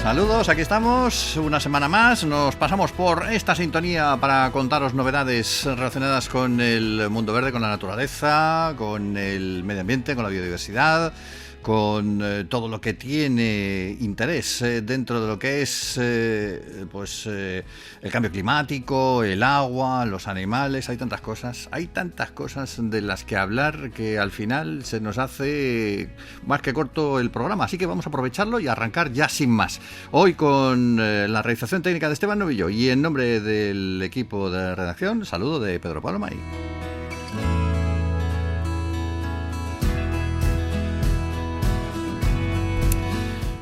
Saludos, aquí estamos, una semana más, nos pasamos por esta sintonía para contaros novedades relacionadas con el mundo verde, con la naturaleza, con el medio ambiente, con la biodiversidad, con todo lo que tiene interés dentro de lo que es el cambio climático, el agua, los animales. Hay tantas cosas de las que hablar que al final se nos hace más que corto el programa, así que vamos a aprovecharlo y arrancar ya sin más. Hoy con la realización técnica de Esteban Novillo y en nombre del equipo de redacción, saludo de Pedro Pablo May.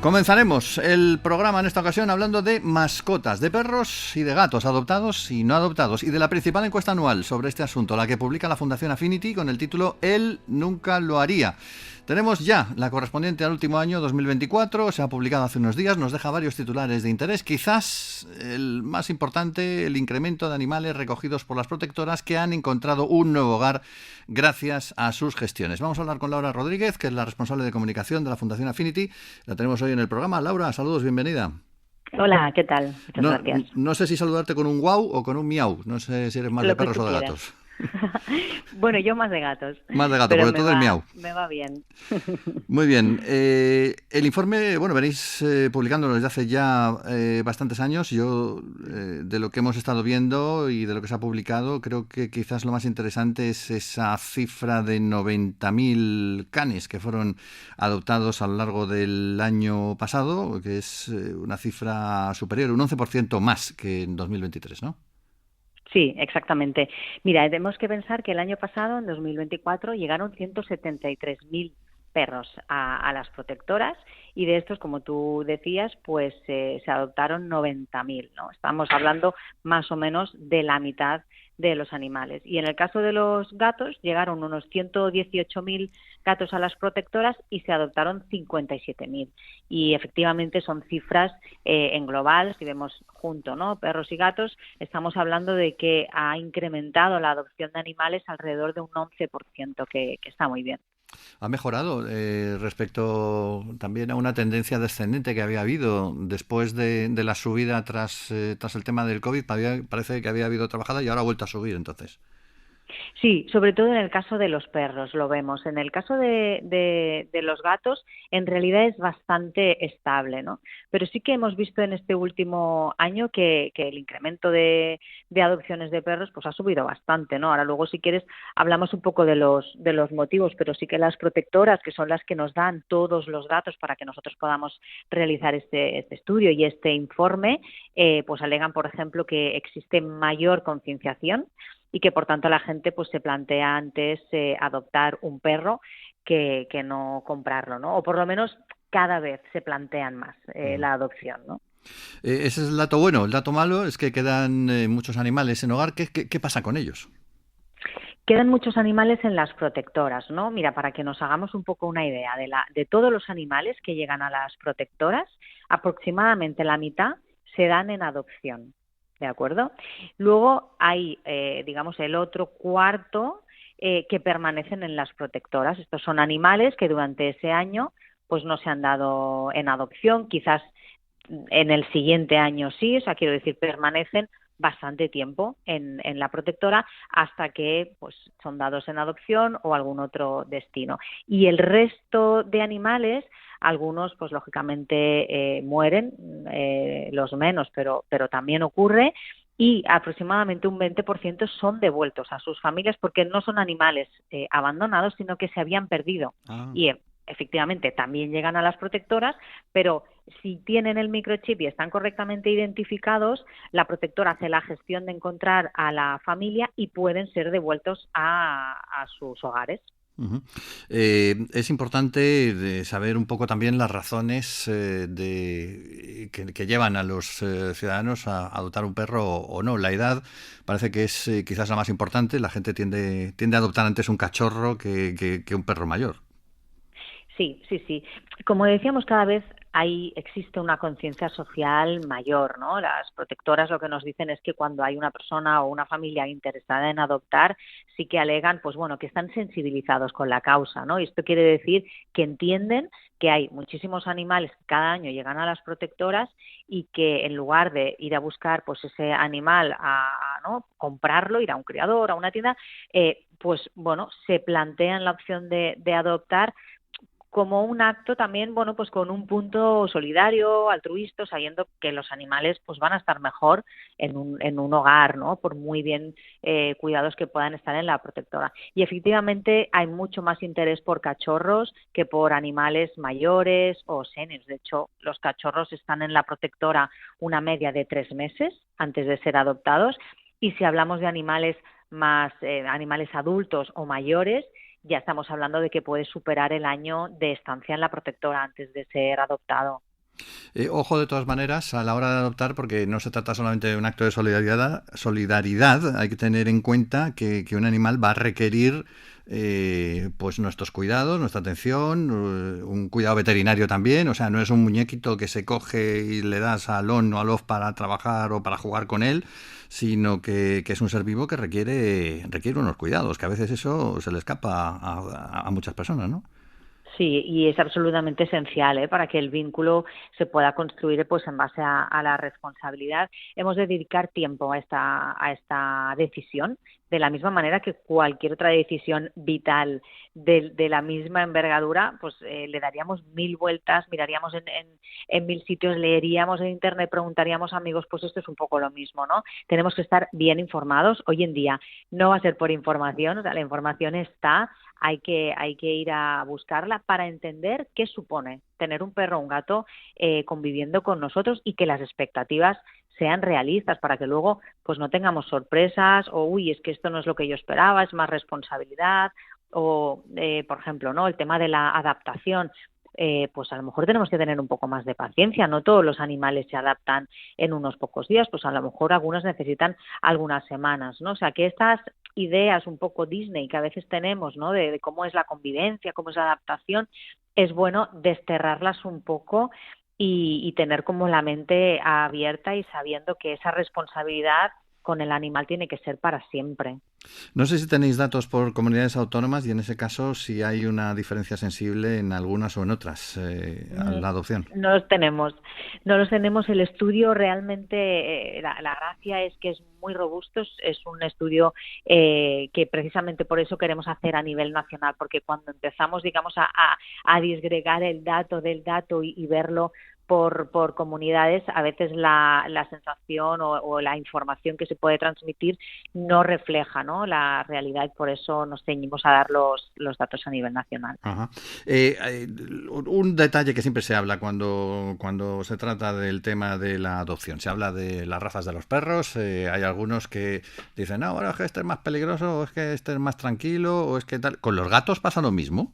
Comenzaremos el programa en esta ocasión hablando de mascotas, de perros y de gatos adoptados y no adoptados, y de la principal encuesta anual sobre este asunto, la que publica la Fundación Affinity con el título Él nunca lo haría. Tenemos ya la correspondiente al último año, 2024, se ha publicado hace unos días, nos deja varios titulares de interés, quizás el más importante, el incremento de animales recogidos por las protectoras que han encontrado un nuevo hogar gracias a sus gestiones. Vamos a hablar con Laura Rodríguez, que es la responsable de comunicación de la Fundación Affinity, la tenemos hoy en el programa. Laura, saludos, bienvenida. Hola, ¿qué tal? Muchas gracias. No sé si saludarte con un guau o con un miau, no sé si eres más de perros o de gatos. Bueno, yo más de gatos. Más de gato, sobre todo el miau. Me va bien. Muy bien. El informe, venís publicándolo desde hace ya bastantes años. Yo, de lo que hemos estado viendo y de lo que se ha publicado, creo que quizás lo más interesante es esa cifra de 90.000 canes que fueron adoptados a lo largo del año pasado, que es una cifra superior, un 11% más que en 2023, ¿no? Sí, exactamente. Mira, tenemos que pensar que el año pasado, en 2024, llegaron 173.000 perros a las protectoras y de estos, como tú decías, pues se adoptaron 90.000, ¿no? Estamos hablando más o menos de la mitad de los animales. Y en el caso de los gatos, llegaron unos 118.000 gatos a las protectoras y se adoptaron 57.000. Y efectivamente son cifras en global, si vemos junto, ¿no?, perros y gatos, estamos hablando de que ha incrementado la adopción de animales alrededor de un 11%, que está muy bien. Ha mejorado respecto también a una tendencia descendente que había habido después de la subida tras el tema del COVID. Parece que había habido otra bajada y ahora ha vuelto a subir, entonces. Sí, sobre todo en el caso de los perros lo vemos. En el caso de los gatos, en realidad es bastante estable, ¿no? Pero sí que hemos visto en este último año que el incremento de adopciones de perros pues ha subido bastante, ¿no? Ahora luego, si quieres, hablamos un poco de los motivos, pero sí que las protectoras, que son las que nos dan todos los datos para que nosotros podamos realizar este estudio y este informe, pues alegan, por ejemplo, que existe mayor concienciación y que por tanto la gente pues se plantea antes adoptar un perro que no comprarlo, ¿no? O por lo menos cada vez se plantean más la adopción, ¿no? Ese es el dato bueno. El dato malo es que quedan muchos animales en hogar. ¿Qué pasa con ellos? Quedan muchos animales en las protectoras, ¿no? Mira, para que nos hagamos un poco una idea de todos los animales que llegan a las protectoras, aproximadamente la mitad se dan en adopción. ¿De acuerdo? Luego hay, digamos, el otro cuarto que permanecen en las protectoras. Estos son animales que durante ese año pues no se han dado en adopción, quizás en el siguiente año sí, o sea, quiero decir, permanecen bastante tiempo en la protectora hasta que pues son dados en adopción o algún otro destino. Y el resto de animales, algunos pues lógicamente mueren, los menos, pero también ocurre, y aproximadamente un 20% son devueltos a sus familias porque no son animales abandonados, sino que se habían perdido. Y efectivamente también llegan a las protectoras, pero si tienen el microchip y están correctamente identificados, la protectora hace la gestión de encontrar a la familia y pueden ser devueltos a sus hogares. Uh-huh. Es importante saber un poco también las razones que llevan a los ciudadanos a adoptar un perro o no. La edad parece que es quizás la más importante. La gente tiende a adoptar antes un cachorro que un perro mayor. Sí. Como decíamos, cada vez existe una conciencia social mayor, ¿no? Las protectoras lo que nos dicen es que cuando hay una persona o una familia interesada en adoptar, sí que alegan, pues bueno, que están sensibilizados con la causa, ¿no? Y esto quiere decir que entienden que hay muchísimos animales que cada año llegan a las protectoras y que en lugar de ir a buscar pues ese animal ¿no? comprarlo, ir a un criador, a una tienda, pues bueno, se plantean la opción de adoptar como un acto también, bueno, pues con un punto solidario, altruista, sabiendo que los animales pues van a estar mejor en un hogar, ¿no? Por muy bien cuidados que puedan estar en la protectora. Y efectivamente hay mucho más interés por cachorros que por animales mayores o seniors. De hecho, los cachorros están en la protectora una media de 3 meses antes de ser adoptados. Y si hablamos de animales más animales adultos o mayores, ya estamos hablando de que puede superar el año de estancia en la protectora antes de ser adoptado. Ojo de todas maneras a la hora de adoptar, porque no se trata solamente de un acto de solidaridad, hay que tener en cuenta que un animal va a requerir pues nuestros cuidados, nuestra atención, un cuidado veterinario también, o sea, no es un muñequito que se coge y le das al on o al off para trabajar o para jugar con él, sino que es un ser vivo que requiere unos cuidados, que a veces eso se le escapa a muchas personas, ¿no? Sí, y es absolutamente esencial para que el vínculo se pueda construir pues en base a la responsabilidad. Hemos de dedicar tiempo a esta decisión, de la misma manera que cualquier otra decisión vital de la misma envergadura, pues le daríamos 1000 vueltas, miraríamos en 1000 sitios, leeríamos en internet, preguntaríamos a amigos, pues esto es un poco lo mismo, ¿no? Tenemos que estar bien informados. Hoy en día no va a ser por información, o sea, la información está. Hay que ir a buscarla para entender qué supone tener un perro o un gato conviviendo con nosotros y que las expectativas sean realistas para que luego pues no tengamos sorpresas o uy, es que esto no es lo que yo esperaba, es más responsabilidad o por ejemplo, ¿no? El tema de la adaptación. Pues a lo mejor tenemos que tener un poco más de paciencia. No todos los animales se adaptan en unos pocos días, pues a lo mejor algunos necesitan algunas semanas, ¿no? O sea, que estas ideas un poco Disney que a veces tenemos, ¿no? De cómo es la convivencia, cómo es la adaptación, es bueno desterrarlas un poco y tener como la mente abierta y sabiendo que esa responsabilidad con el animal tiene que ser para siempre. No sé si tenéis datos por comunidades autónomas y en ese caso si hay una diferencia sensible en algunas o en otras a la adopción. No los tenemos, no los tenemos. El estudio realmente, la gracia es que es muy robusto, es un estudio que precisamente por eso queremos hacer a nivel nacional, porque cuando empezamos, digamos, a disgregar el dato del dato y verlo por comunidades, a veces la sensación o la información que se puede transmitir no refleja, ¿no? La realidad, y por eso nos ceñimos a dar los datos a nivel nacional. Ajá. Un detalle que siempre se habla cuando se trata del tema de la adopción. Se habla de las razas de los perros. Hay algunos que dicen, no, bueno, es que este es más peligroso, o es que este es más tranquilo, o es que tal. ¿Con los gatos pasa lo mismo?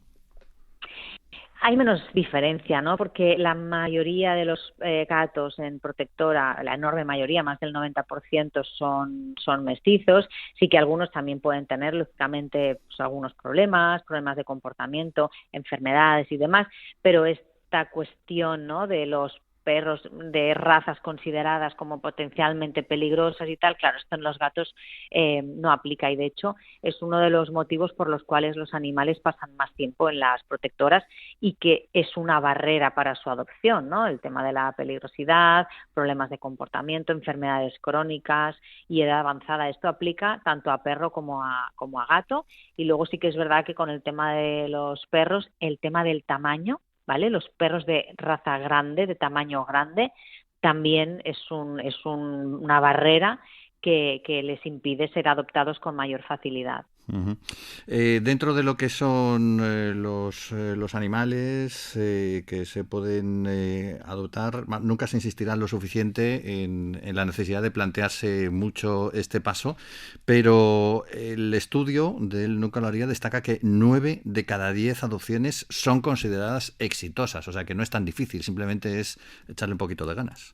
Hay menos diferencia, ¿no? Porque la mayoría de los gatos en protectora, la enorme mayoría, más del 90% son mestizos. Sí que algunos también pueden tener, lógicamente, pues, algunos problemas de comportamiento, enfermedades y demás, pero esta cuestión, ¿no? De los perros de razas consideradas como potencialmente peligrosas y tal, claro, esto en los gatos no aplica y de hecho es uno de los motivos por los cuales los animales pasan más tiempo en las protectoras y que es una barrera para su adopción, ¿no? El tema de la peligrosidad, problemas de comportamiento, enfermedades crónicas y edad avanzada. Esto aplica tanto a perro como a gato y luego sí que es verdad que con el tema de los perros, el tema del tamaño, ¿vale? Los perros de raza grande, de tamaño grande, también es una barrera que les impide ser adoptados con mayor facilidad. Uh-huh. Dentro de lo que son los animales que se pueden adoptar, nunca se insistirá lo suficiente en la necesidad de plantearse mucho este paso, pero el estudio del Nuclearia destaca que 9 de cada 10 adopciones son consideradas exitosas, o sea que no es tan difícil, simplemente es echarle un poquito de ganas.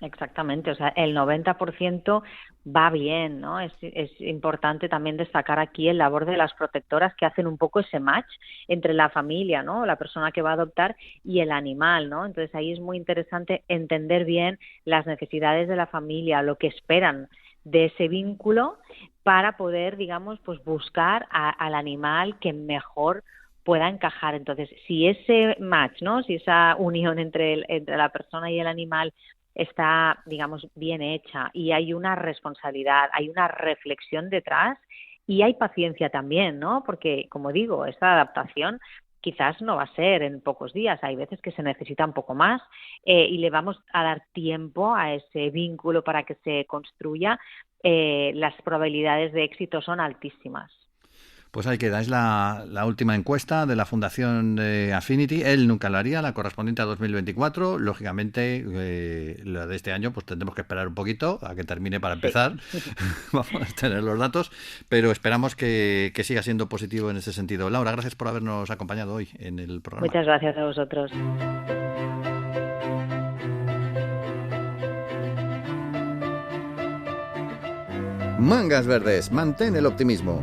Exactamente, o sea, el 90% va bien, ¿no? Es importante también destacar aquí el labor de las protectoras que hacen un poco ese match entre la familia, ¿no? La persona que va a adoptar y el animal, ¿no? Entonces ahí es muy interesante entender bien las necesidades de la familia, lo que esperan de ese vínculo para poder, digamos, pues buscar al animal que mejor pueda encajar. Entonces, si ese match, ¿no? Si esa unión entre la persona y el animal está, digamos, bien hecha y hay una responsabilidad, hay una reflexión detrás y hay paciencia también, ¿no? Porque, como digo, esta adaptación quizás no va a ser en pocos días, hay veces que se necesita un poco más y le vamos a dar tiempo a ese vínculo para que se construya, las probabilidades de éxito son altísimas. Pues ahí queda, es la última encuesta de la Fundación Affinity. Él nunca lo haría, la correspondiente a 2024. Lógicamente, la de este año, pues tendremos que esperar un poquito a que termine para Sí. empezar. Vamos a tener los datos, pero esperamos que siga siendo positivo en ese sentido. Laura, gracias por habernos acompañado hoy en el programa. Muchas gracias a vosotros. Mangas Verdes, mantén el optimismo.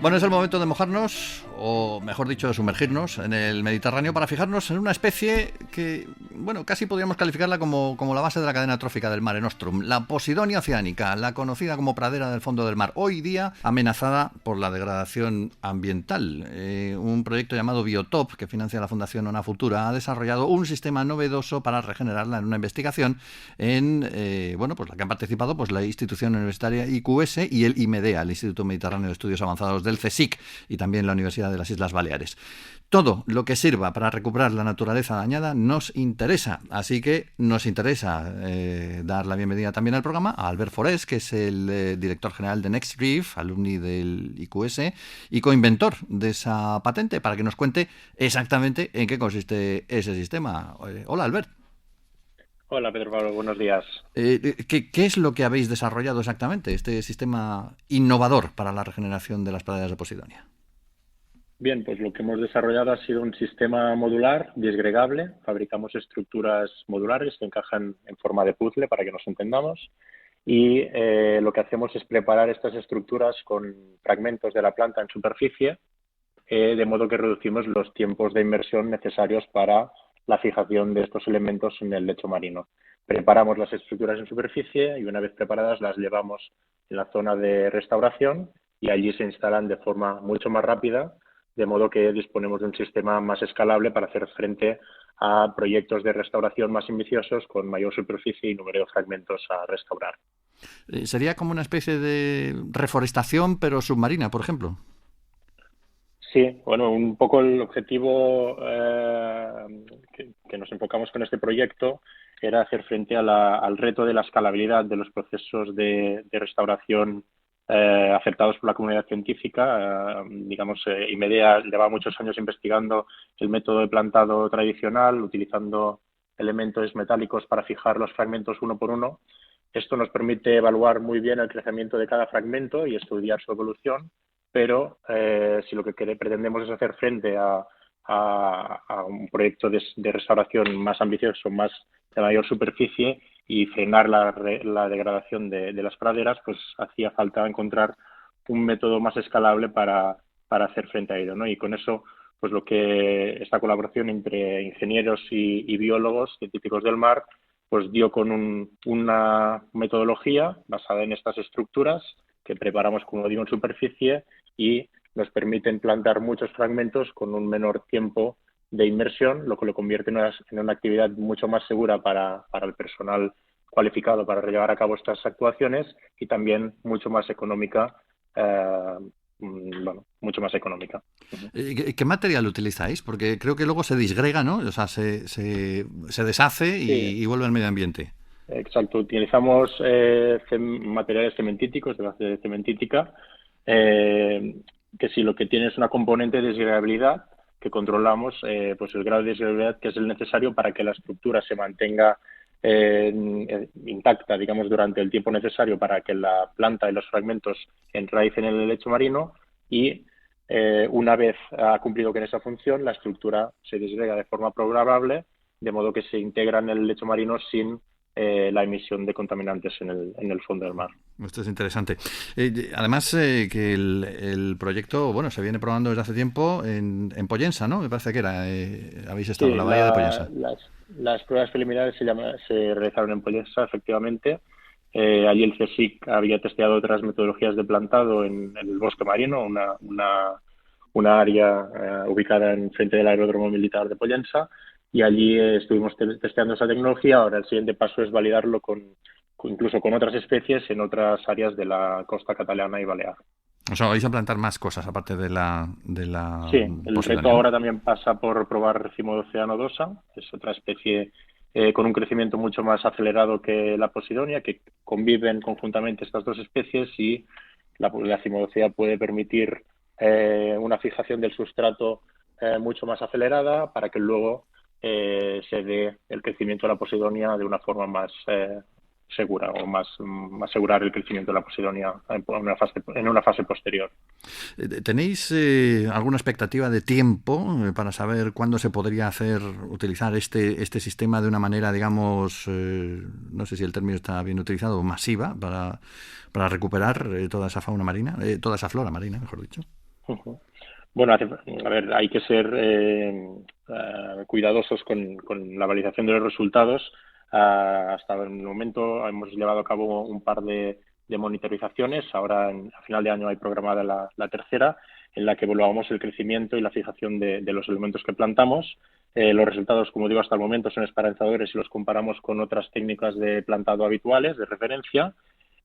Bueno, es el momento de mojarnos, o mejor dicho, de sumergirnos en el Mediterráneo para fijarnos en una especie que, bueno, casi podríamos calificarla como la base de la cadena trófica del Mare Nostrum, la Posidonia oceanica, la conocida como pradera del fondo del mar, hoy día amenazada por la degradación ambiental. Un proyecto llamado Biotop, que financia la Fundación Ona Futura, ha desarrollado un sistema novedoso para regenerarla en una investigación en, pues la que han participado pues la institución universitaria IQS y el IMEDEA, el Instituto Mediterráneo de Estudios Avanzados del CSIC, y también la Universidad de las Islas Baleares. Todo lo que sirva para recuperar la naturaleza dañada nos interesa, así que nos interesa dar la bienvenida también al programa a Albert Forés, que es el director general de Next Reef, alumni del IQS y coinventor de esa patente, para que nos cuente exactamente en qué consiste ese sistema. Hola, Albert. Hola, Pedro Pablo, buenos días. ¿Qué es lo que habéis desarrollado exactamente, este sistema innovador para la regeneración de las praderas de Posidonia? Bien, pues lo que hemos desarrollado ha sido un sistema modular, disgregable. Fabricamos estructuras modulares que encajan en forma de puzzle para que nos entendamos. Y lo que hacemos es preparar estas estructuras con fragmentos de la planta en superficie, de modo que reducimos los tiempos de inmersión necesarios para la fijación de estos elementos en el lecho marino. Preparamos las estructuras en superficie y una vez preparadas las llevamos en la zona de restauración y allí se instalan de forma mucho más rápida, de modo que disponemos de un sistema más escalable para hacer frente a proyectos de restauración más ambiciosos con mayor superficie y número de fragmentos a restaurar. ¿Sería como una especie de reforestación pero submarina, por ejemplo? Sí, bueno, un poco el objetivo que nos enfocamos con este proyecto era hacer frente al reto de la escalabilidad de los procesos de restauración aceptados por la comunidad científica. IMEDEA lleva muchos años investigando el método de plantado tradicional, utilizando elementos metálicos para fijar los fragmentos uno por uno. Esto nos permite evaluar muy bien el crecimiento de cada fragmento y estudiar su evolución, pero si lo que pretendemos es hacer frente a un proyecto de restauración más ambicioso, más de mayor superficie y frenar la degradación de las praderas, pues hacía falta encontrar un método más escalable para hacer frente a ello, ¿no? Y con eso, pues esta colaboración entre ingenieros y biólogos científicos del mar, pues dio con una metodología basada en estas estructuras que preparamos, como digo, en superficie y nos permiten plantar muchos fragmentos con un menor tiempo de inmersión, lo que lo convierte en una actividad mucho más segura para el personal cualificado para llevar a cabo estas actuaciones y también mucho más económica, mucho más económica. ¿Qué material utilizáis? Porque creo que luego se disgrega, ¿no? O sea, se deshace y vuelve al medio ambiente. Exacto, utilizamos materiales cementíticos, de base cementítica, que si lo que tiene es una componente de desgregabilidad que controlamos, pues el grado de desgregabilidad que es el necesario para que la estructura se mantenga intacta, digamos, durante el tiempo necesario para que la planta y los fragmentos enraicen en el lecho marino y una vez ha cumplido con esa función, la estructura se disgrega de forma programable, de modo que se integra en el lecho marino sin la emisión de contaminantes en el fondo del mar. Esto es interesante. Además, que el proyecto, bueno, se viene probando desde hace tiempo en Pollensa, ¿no? Me parece que era. Habéis estado en la bahía de Pollensa. Las pruebas preliminares se realizaron en Pollensa, efectivamente. Allí el CSIC había testeado otras metodologías de plantado en el bosque marino, una área ubicada en frente del aeródromo militar de Pollensa, y allí estuvimos testeando esa tecnología. Ahora el siguiente paso es validarlo incluso con otras especies en otras áreas de la costa catalana y balear. O sea, vais a plantar más cosas aparte de la Sí, el reto ahora también pasa por probar Cimode oceanodosa, es otra especie con un crecimiento mucho más acelerado que la Posidonia, que conviven conjuntamente estas dos especies, y la Cimodocea puede permitir una fijación del sustrato mucho más acelerada para que luego se dé el crecimiento de la Posidonia de una forma más segura, o más asegurar el crecimiento de la Posidonia en una fase posterior. ¿Tenéis alguna expectativa de tiempo para saber cuándo se podría utilizar este sistema de una manera, digamos, no sé si el término está bien utilizado, masiva, para recuperar toda esa fauna marina, toda esa flora marina, mejor dicho? Uh-huh. Bueno, a ver, hay que ser cuidadosos con la validación de los resultados. Hasta el momento hemos llevado a cabo un par de monitorizaciones. Ahora, a final de año, hay programada la tercera, en la que evaluamos el crecimiento y la fijación de los elementos que plantamos. Los resultados, como digo, hasta el momento son esperanzadores si los comparamos con otras técnicas de plantado habituales, de referencia.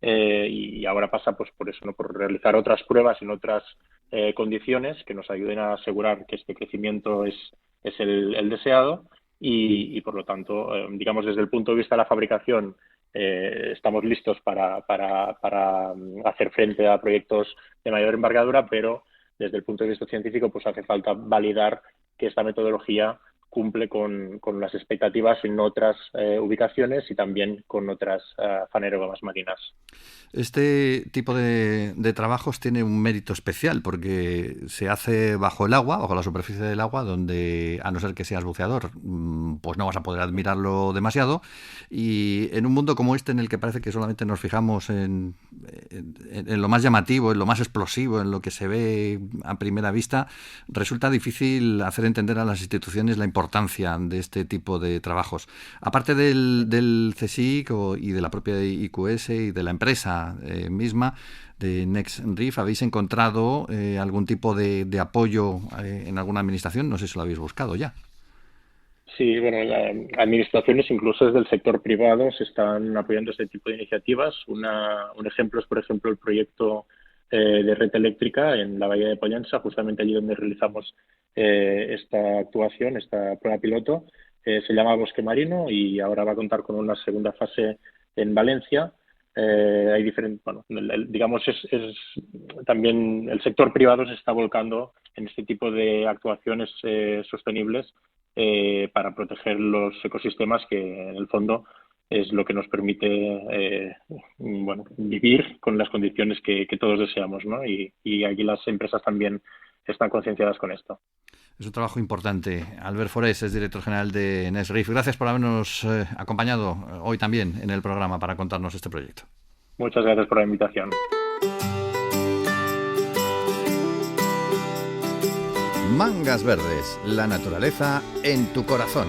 Y ahora pasa pues por eso, ¿no? Por realizar otras pruebas en otras condiciones que nos ayuden a asegurar que este crecimiento es el deseado, y por lo tanto, digamos, desde el punto de vista de la fabricación, estamos listos para hacer frente a proyectos de mayor envergadura, pero desde el punto de vista científico pues hace falta validar que esta metodología cumple con las expectativas en otras ubicaciones y también con otras fanerógamas marinas. Este tipo de trabajos tiene un mérito especial porque se hace bajo el agua, bajo la superficie del agua, donde, a no ser que seas buceador, pues no vas a poder admirarlo demasiado, y en un mundo como este, en el que parece que solamente nos fijamos en lo más llamativo, en lo más explosivo, en lo que se ve a primera vista, resulta difícil hacer entender a las instituciones la importancia de este tipo de trabajos. Aparte del CSIC y de la propia IQS y de la empresa misma, de NextReef, ¿habéis encontrado algún tipo de apoyo en alguna administración? No sé si lo habéis buscado ya. Sí, bueno, administraciones incluso desde el sector privado se están apoyando este tipo de iniciativas. Un ejemplo es, por ejemplo, el proyecto de red eléctrica en la bahía de Pollensa, justamente allí donde realizamos esta actuación, esta prueba piloto. Se llama Bosque Marino y ahora va a contar con una segunda fase en Valencia. Hay diferentes, bueno, digamos, también el sector privado se está volcando en este tipo de actuaciones sostenibles para proteger los ecosistemas, que en el fondo es lo que nos permite vivir con las condiciones que todos deseamos, ¿no? Y aquí las empresas también están concienciadas con esto. Es un trabajo importante. Albert Forés es director general de NextReef. Gracias por habernos acompañado hoy también en el programa para contarnos este proyecto. Muchas gracias por la invitación. Mangas Verdes, la naturaleza en tu corazón.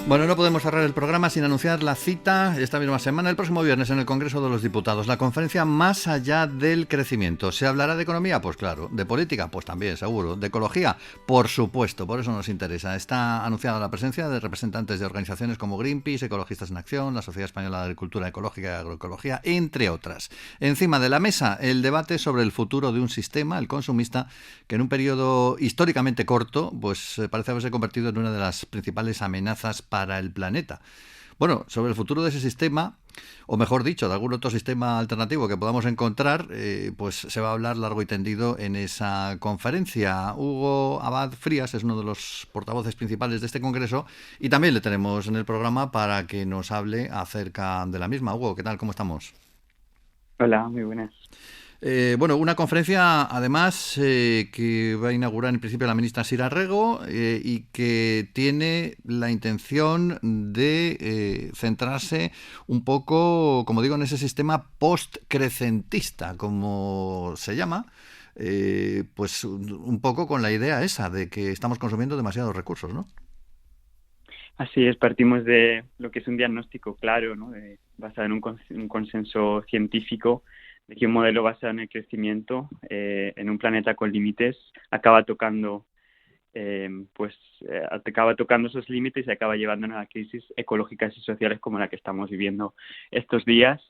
Bueno, no podemos cerrar el programa sin anunciar la cita esta misma semana, el próximo viernes, en el Congreso de los Diputados. La conferencia Más allá del crecimiento. ¿Se hablará de economía? Pues claro. ¿De política? Pues también, seguro. ¿De ecología? Por supuesto, por eso nos interesa. Está anunciada la presencia de representantes de organizaciones como Greenpeace, Ecologistas en Acción, la Sociedad Española de Agricultura Ecológica y Agroecología, entre otras. Encima de la mesa, el debate sobre el futuro de un sistema, el consumista, que en un periodo históricamente corto, pues parece haberse convertido en una de las principales amenazas para el planeta. Bueno, sobre el futuro de ese sistema, o mejor dicho, de algún otro sistema alternativo que podamos encontrar, pues se va a hablar largo y tendido en esa conferencia. Hugo Abad Frías es uno de los portavoces principales de este congreso y también le tenemos en el programa para que nos hable acerca de la misma. Hugo, ¿qué tal? ¿Cómo estamos? Hola, muy buenas. Bueno, una conferencia, además, que va a inaugurar en principio la ministra Sira Rego y que tiene la intención de centrarse un poco, como digo, en ese sistema post-crecentista, como se llama, pues un poco con la idea esa de que estamos consumiendo demasiados recursos, ¿no? Así es, partimos de lo que es un diagnóstico claro, ¿no? Basado en un consenso científico de que un modelo basado en el crecimiento en un planeta con límites acaba tocando acaba tocando esos límites y acaba llevándonos a crisis ecológicas y sociales como la que estamos viviendo estos días.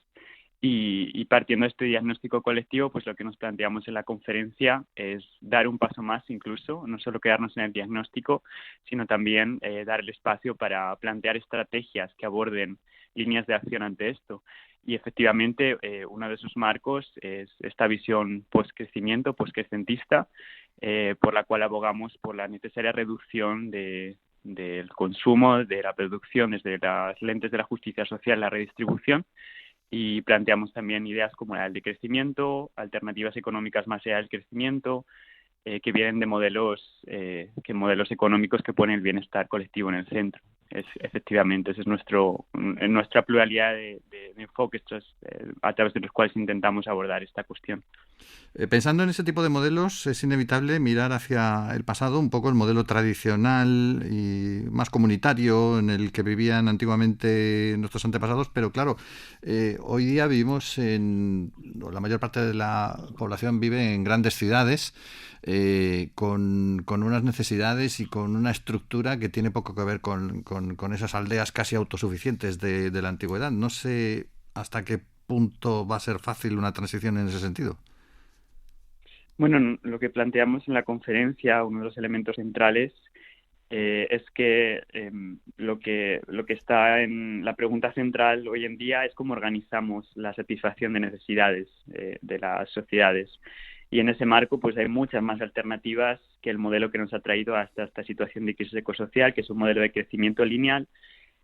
Y partiendo de este diagnóstico colectivo, pues lo que nos planteamos en la conferencia es dar un paso más incluso, no solo quedarnos en el diagnóstico, sino también dar el espacio para plantear estrategias que aborden líneas de acción ante esto. Y efectivamente, uno de esos marcos es esta visión post-crecimiento, post-crecentista, por la cual abogamos por la necesaria reducción del consumo, de la producción desde las lentes de la justicia social, la redistribución, y planteamos también ideas como la del decrecimiento, alternativas económicas más allá del crecimiento, que vienen de modelos económicos que ponen el bienestar colectivo en el centro. Efectivamente, ese es nuestra pluralidad de enfoques a través de los cuales intentamos abordar esta cuestión. Pensando en ese tipo de modelos, es inevitable mirar hacia el pasado, un poco el modelo tradicional y más comunitario en el que vivían antiguamente nuestros antepasados, pero claro, hoy día vivimos la mayor parte de la población vive en grandes ciudades, con unas necesidades y con una estructura que tiene poco que ver con esas aldeas casi autosuficientes de la antigüedad. No sé hasta qué punto va a ser fácil una transición en ese sentido. Bueno, lo que planteamos en la conferencia, uno de los elementos centrales, es que lo que está en la pregunta central hoy en día es cómo organizamos la satisfacción de necesidades de las sociedades. Y en ese marco, pues hay muchas más alternativas que el modelo que nos ha traído hasta esta situación de crisis ecosocial, que es un modelo de crecimiento lineal,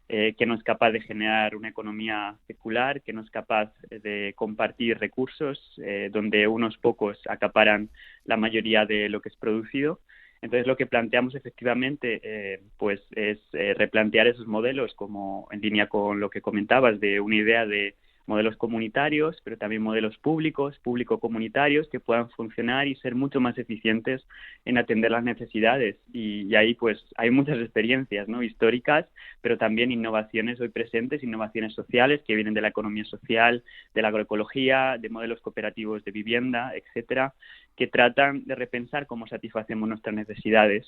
que no es capaz de generar una economía secular, que no es capaz de compartir recursos, donde unos pocos acaparan la mayoría de lo que es producido. Entonces, lo que planteamos efectivamente pues es replantear esos modelos como en línea con lo que comentabas de una idea de modelos comunitarios, pero también modelos públicos, público-comunitarios, que puedan funcionar y ser mucho más eficientes en atender las necesidades. Y ahí pues hay muchas experiencias, ¿no?, históricas, pero también innovaciones hoy presentes, innovaciones sociales que vienen de la economía social, de la agroecología, de modelos cooperativos de vivienda, etcétera, que tratan de repensar cómo satisfacemos nuestras necesidades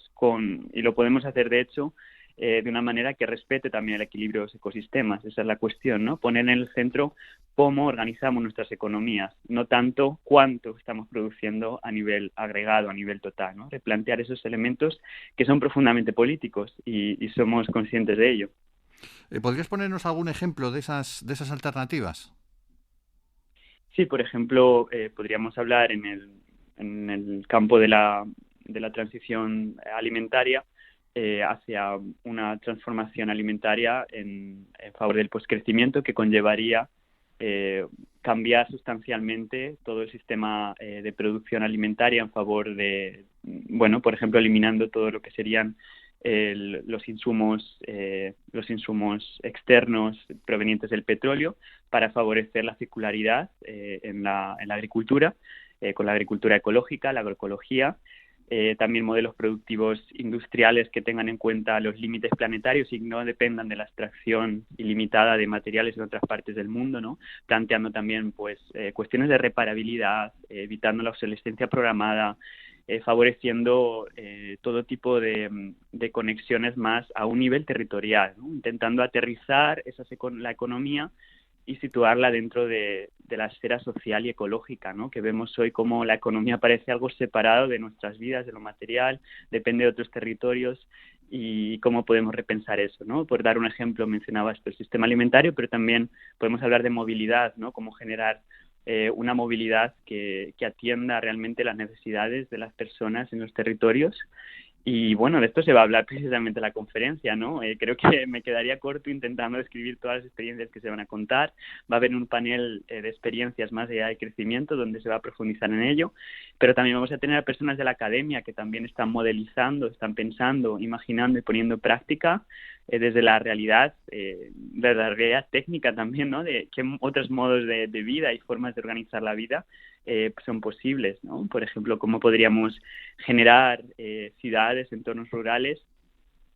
y lo podemos hacer, de hecho, de una manera que respete también el equilibrio de los ecosistemas. Esa es la cuestión, ¿no? Poner en el centro cómo organizamos nuestras economías, no tanto cuánto estamos produciendo a nivel agregado, a nivel total, ¿no? Replantear esos elementos que son profundamente políticos y somos conscientes de ello. ¿Podrías ponernos algún ejemplo de esas alternativas? Sí, por ejemplo, podríamos hablar en el campo de la transición alimentaria, hacia una transformación alimentaria en favor del poscrecimiento, que conllevaría cambiar sustancialmente todo el sistema de producción alimentaria en favor de, bueno, por ejemplo, eliminando todo lo que serían los insumos externos provenientes del petróleo, para favorecer la circularidad en la agricultura, con la agricultura ecológica, la agroecología. También modelos productivos industriales que tengan en cuenta los límites planetarios y no dependan de la extracción ilimitada de materiales en otras partes del mundo, ¿no? Planteando también pues cuestiones de reparabilidad, evitando la obsolescencia programada, favoreciendo todo tipo de conexiones más a un nivel territorial, ¿no? Intentando aterrizar la economía y situarla dentro de la esfera social y ecológica, ¿no? Que vemos hoy como la economía parece algo separado de nuestras vidas, de lo material, depende de otros territorios, y cómo podemos repensar eso, ¿no? Por dar un ejemplo, mencionaba esto, el sistema alimentario, pero también podemos hablar de movilidad, ¿no? Cómo generar una movilidad que atienda realmente las necesidades de las personas en los territorios Y bueno, de esto se va a hablar precisamente en la conferencia, ¿no? Creo que me quedaría corto intentando describir todas las experiencias que se van a contar. Va a haber un panel de experiencias más allá de crecimiento donde se va a profundizar en ello, pero también vamos a tener a personas de la academia que también están modelizando, están pensando, imaginando y poniendo en práctica desde la realidad técnica también, ¿no? De qué otros modos de vida y formas de organizar la vida son posibles, ¿no? Por ejemplo, cómo podríamos generar ciudades, entornos rurales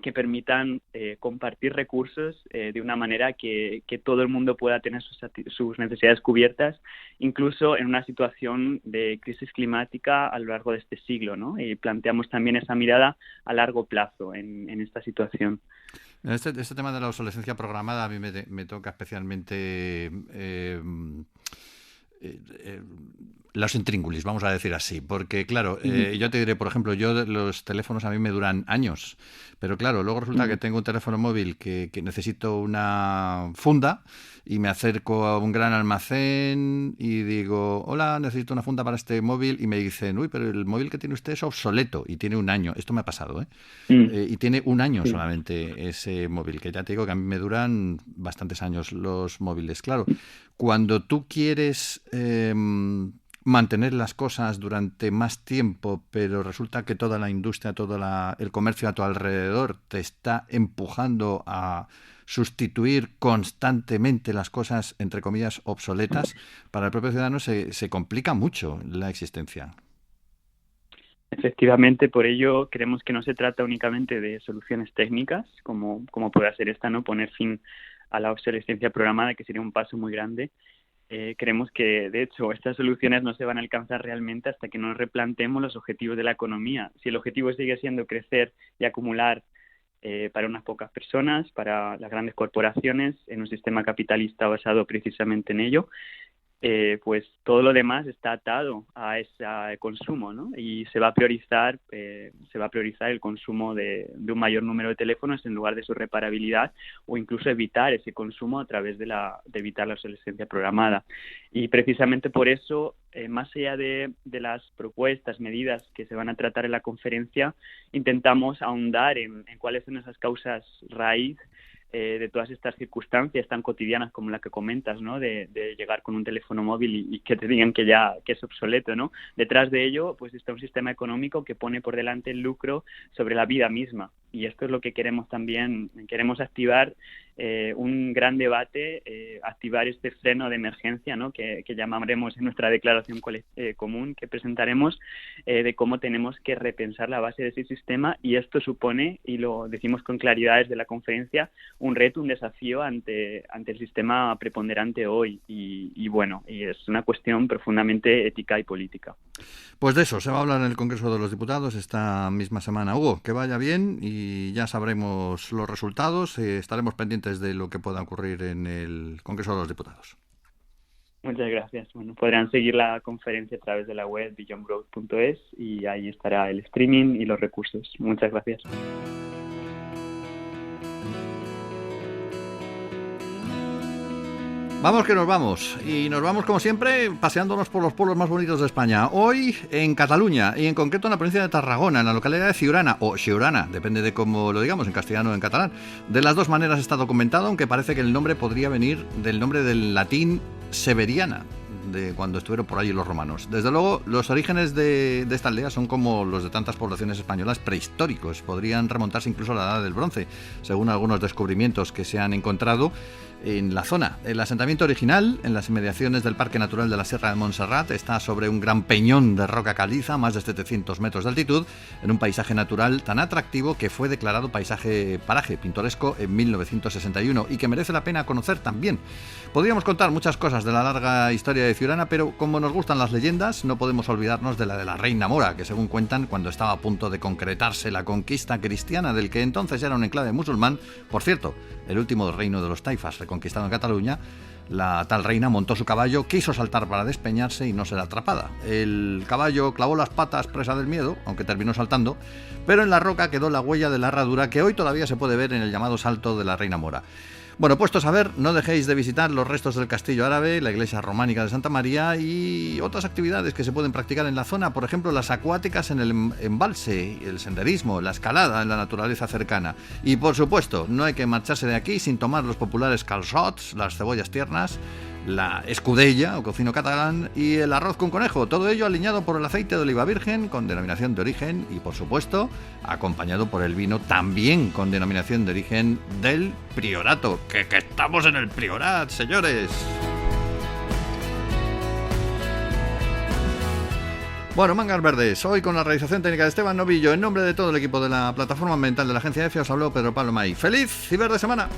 que permitan compartir recursos de una manera que todo el mundo pueda tener sus necesidades cubiertas, incluso en una situación de crisis climática a lo largo de este siglo, ¿no? Y planteamos también esa mirada a largo plazo en esta situación. Este tema de la obsolescencia programada a mí me toca especialmente los intríngulis, vamos a decir así, porque claro, yo te diré, por ejemplo, los teléfonos a mí me duran años, pero claro, luego resulta que tengo un teléfono móvil que necesito una funda y me acerco a un gran almacén y digo, hola, necesito una funda para este móvil, y me dicen, uy, pero el móvil que tiene usted es obsoleto y tiene un año. Esto me ha pasado, y tiene un año solamente ese móvil, que ya te digo que a mí me duran bastantes años los móviles. Claro, cuando tú quieres mantener las cosas durante más tiempo, pero resulta que toda la industria, el comercio a tu alrededor te está empujando a sustituir constantemente las cosas, entre comillas, obsoletas, para el propio ciudadano se complica mucho la existencia. Efectivamente, por ello creemos que no se trata únicamente de soluciones técnicas, como pueda ser esta, ¿no? Poner fin a la obsolescencia programada, que sería un paso muy grande. Creemos que, de hecho, estas soluciones no se van a alcanzar realmente hasta que nos replantemos los objetivos de la economía. Si el objetivo sigue siendo crecer y acumular para unas pocas personas, para las grandes corporaciones, en un sistema capitalista basado precisamente en ello, pues todo lo demás está atado a ese consumo, ¿no? Y se va a priorizar el consumo de un mayor número de teléfonos en lugar de su reparabilidad, o incluso evitar ese consumo a través de evitar la obsolescencia programada. Y precisamente por eso, más allá de las propuestas, medidas que se van a tratar en la conferencia, intentamos ahondar en cuáles son esas causas raíz de todas estas circunstancias tan cotidianas como la que comentas, ¿no? De llegar con un teléfono móvil y que te digan que es obsoleto, ¿no? Detrás de ello, pues está un sistema económico que pone por delante el lucro sobre la vida misma. Y esto es lo que queremos también. Queremos activar un gran debate, activar este freno de emergencia, ¿no? que llamaremos en nuestra declaración común que presentaremos, de cómo tenemos que repensar la base de ese sistema, y esto supone, y lo decimos con claridad desde la conferencia, un reto, un desafío ante el sistema preponderante hoy, y bueno, y es una cuestión profundamente ética y política. Pues de eso se va a hablar en el Congreso de los Diputados esta misma semana. Hugo, que vaya bien y ya sabremos los resultados. Estaremos pendientes de lo que pueda ocurrir en el Congreso de los Diputados. Muchas gracias. Bueno, podrán seguir la conferencia a través de la web beyondgrowth.es y ahí estará el streaming y los recursos. Muchas gracias. Vamos que nos vamos, y nos vamos como siempre paseándonos por los pueblos más bonitos de España. Hoy en Cataluña, y en concreto en la provincia de Tarragona, en la localidad de Siurana, o Siurana, depende de cómo lo digamos, en castellano o en catalán. De las dos maneras está documentado, aunque parece que el nombre podría venir del nombre del latín Severiana, de cuando estuvieron por allí los romanos. Desde luego, los orígenes de esta aldea son como los de tantas poblaciones españolas prehistóricos. Podrían remontarse incluso a la Edad del Bronce, según algunos descubrimientos que se han encontrado en la zona. El asentamiento original, en las inmediaciones del Parque Natural de la Sierra de Montserrat, está sobre un gran peñón de roca caliza, más de 700 metros de altitud, en un paisaje natural tan atractivo que fue declarado paraje pintoresco en 1961 y que merece la pena conocer también. Podríamos contar muchas cosas de la larga historia de Siurana, pero como nos gustan las leyendas, no podemos olvidarnos de la reina Mora, que según cuentan, cuando estaba a punto de concretarse la conquista cristiana del que entonces era un enclave musulmán, por cierto, el último reino de los taifas reconquistado en Cataluña, la tal reina montó su caballo, quiso saltar para despeñarse y no ser atrapada. El caballo clavó las patas presa del miedo, aunque terminó saltando, pero en la roca quedó la huella de la herradura que hoy todavía se puede ver en el llamado Salto de la Reina Mora. Bueno, puestos a ver, no dejéis de visitar los restos del castillo árabe, la iglesia románica de Santa María y otras actividades que se pueden practicar en la zona, por ejemplo las acuáticas en el embalse, el senderismo, la escalada en la naturaleza cercana. Y por supuesto, no hay que marcharse de aquí sin tomar los populares calçots, las cebollas tiernas, la escudella o cocino catalán y el arroz con conejo, todo ello aliñado por el aceite de oliva virgen con denominación de origen y por supuesto acompañado por el vino también con denominación de origen del Priorato, que estamos en el Priorat, señores. Bueno, Mangas Verdes, hoy con la realización técnica de Esteban Novillo, en nombre de todo el equipo de la plataforma ambiental de la agencia EFE, os habló Pedro Pablo May. ¡Feliz y verde semana!